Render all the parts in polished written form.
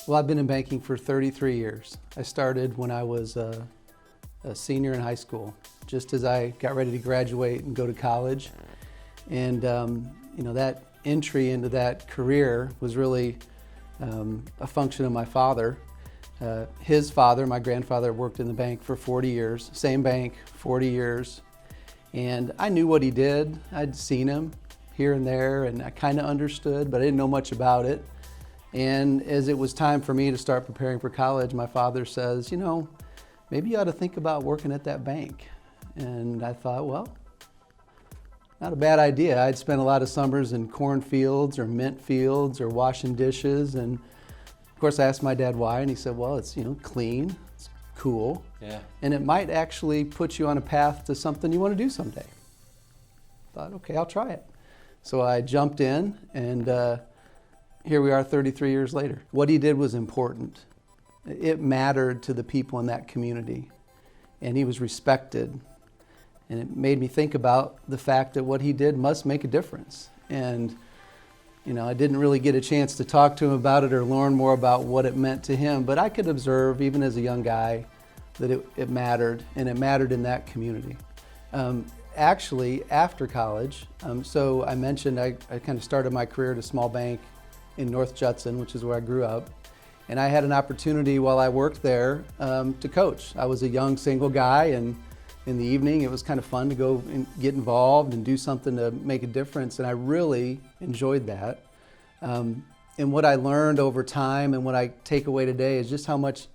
Well, I've been in banking for 33 years. I started when I was a senior in high school, just as I got ready to graduate and go to college. And that entry into that career was really a function of my father. His father, my grandfather, worked in the bank for 40 years, same bank, 40 years. And I knew what he did. I'd seen him here and there, and I kind of understood, but I didn't know much about it. And as it was time for me to start preparing for college, my father says, maybe you ought to think about working at that bank. And I thought, well, not a bad idea. I'd spent a lot of summers in cornfields or mint fields or washing dishes. And of course, I asked my dad why, and he said, well, it's, clean, it's cool. Yeah. And it might actually put you on a path to something you want to do someday. I thought, okay, I'll try it. So I jumped in, and here we are 33 years later. What he did was important. It mattered to the people in that community, and he was respected. And it made me think about the fact that what he did must make a difference. And, I didn't really get a chance to talk to him about it or learn more about what it meant to him, but I could observe, even as a young guy, that it mattered, and it mattered in that community. Actually, after college, so I mentioned I kind of started my career at a small bank in North Judson, which is where I grew up. And I had an opportunity while I worked there to coach. I was a young single guy, and in the evening it was kind of fun to go and get involved and do something to make a difference, and I really enjoyed that. And what I learned over time and what I take away today is just how much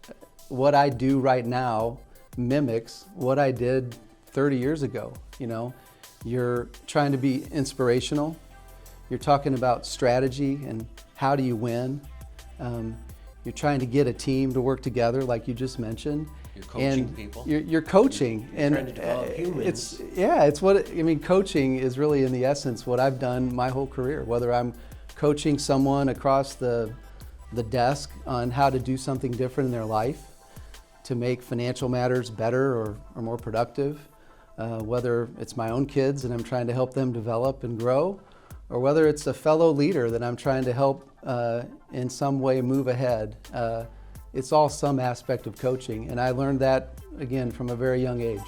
what I do right now mimics what I did 30 years ago. You're trying to be inspirational. You're talking about strategy and how do you win. You're trying to get a team to work together, like you just mentioned. You're coaching people. You're coaching. You're trying to develop humans. Coaching is really in the essence what I've done my whole career, whether I'm coaching someone across the desk on how to do something different in their life to make financial matters better or more productive, whether it's my own kids and I'm trying to help them develop and grow, or whether it's a fellow leader that I'm trying to help in some way move ahead. It's all some aspect of coaching, and I learned that, again, from a very young age.